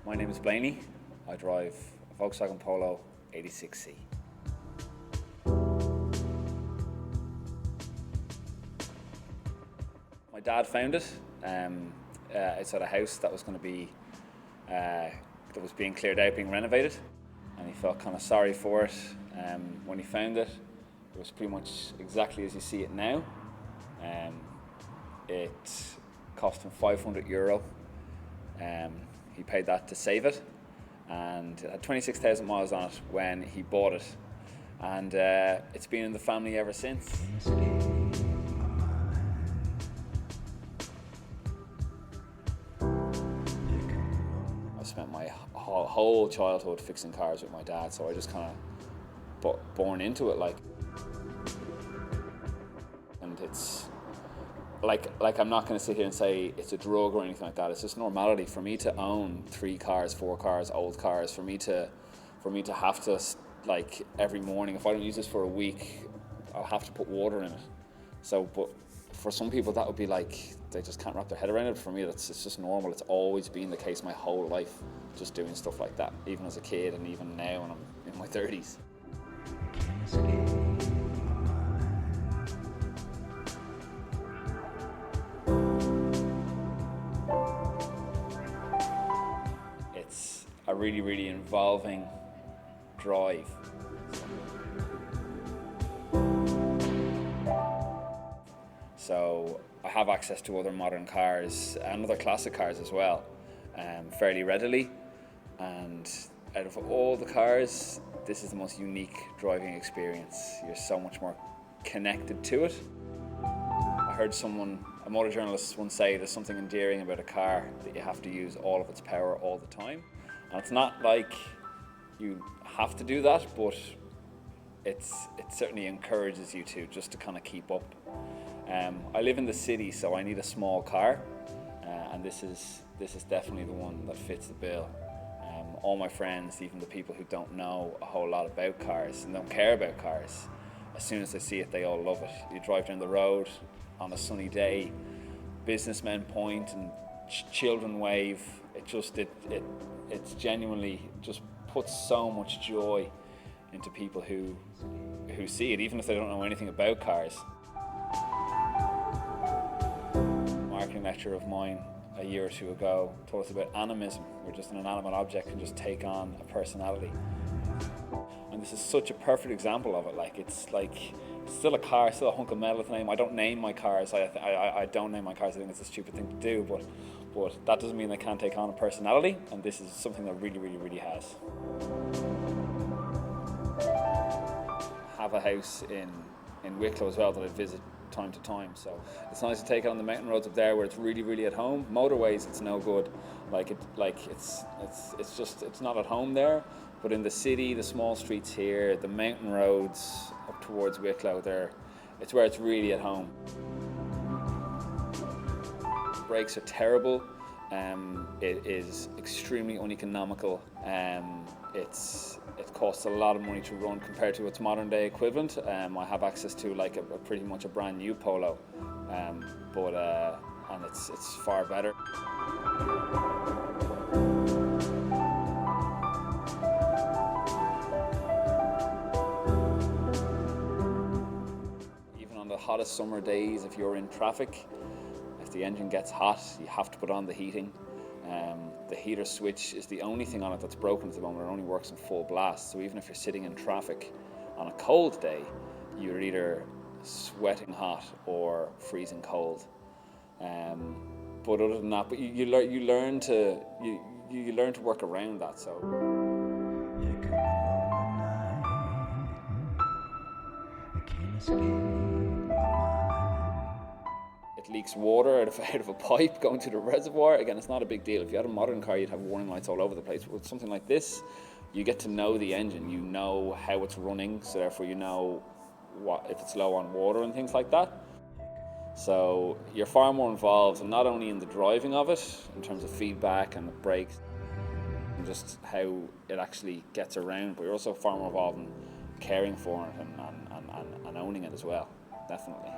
My name is Blaney. I drive a Volkswagen Polo 86C. My dad found it outside a house that was going to be that was being cleared out, being renovated, and he felt kind of sorry for it. When he found it, it was pretty much exactly as you see it now. It cost him €500. He paid that to save it, and it had 26,000 miles on it when he bought it, and it's been in the family ever since. I spent my whole childhood fixing cars with my dad, so I just kind of born into it, and it's like I'm not going to sit here and say it's a drug or anything like that. It's just normality for me to own 3 cars, 4 cars, old cars. For me to have to, like, every morning, if I don't use this for a week, I'll have to put water in it. So, but for some people that would be like, they just can't wrap their head around it. For me, it's just normal. It's always been the case my whole life, just doing stuff like that, even as a kid and even now when I'm in my 30s. It's a really, really involving drive. So I have access to other modern cars and other classic cars as well, fairly readily. And out of all the cars, this is the most unique driving experience. You're so much more connected to it. I heard a motor journalist once say there's something endearing about a car that you have to use all of its power all the time. And it's not like you have to do that, but it certainly encourages you to, just to kind of keep up. I live in the city, so I need a small car, and this is definitely the one that fits the bill. All my friends, even the people who don't know a whole lot about cars and don't care about cars, as soon as they see it, they all love it. You drive down the road on a sunny day, businessmen point and children wave. It's genuinely just puts so much joy into people who see it, even if they don't know anything about cars. A marketing lecturer of mine a year or two ago taught us about animism, where just an inanimate object can just take on a personality. And this is such a perfect example of it. It's still a car, still a hunk of metal at the name. I don't name my cars. I don't name my cars. I think it's a stupid thing to do, but that doesn't mean they can't take on a personality, and this is something that really, really, really has. I have a house in Wicklow as well that I visit time to time, so it's nice to take it on the mountain roads up there where it's really, really at home. Motorways, it's no good. It's not at home there, but in the city, the small streets here, the mountain roads up towards Wicklow, it's where it's really at home. Brakes are terrible. It is extremely uneconomical. It costs a lot of money to run compared to its modern day equivalent. I have access to pretty much a brand new Polo, and it's far better. Even on the hottest summer days, if you're in traffic, if the engine gets hot, you have to put on the heating. The heater switch is the only thing on it that's broken at the moment. It only works in full blast. So even if you're sitting in traffic on a cold day, you're either sweating hot or freezing cold. But other than that, you learn to work around that. So. It leaks water out of a pipe going to the reservoir. Again, it's not a big deal. If you had a modern car, you'd have warning lights all over the place. With something like this, you get to know the engine. You know how it's running, so therefore you know if it's low on water and things like that. So you're far more involved, and not only in the driving of it, in terms of feedback and the brakes, and just how it actually gets around, but you're also far more involved in caring for it and owning it as well, definitely.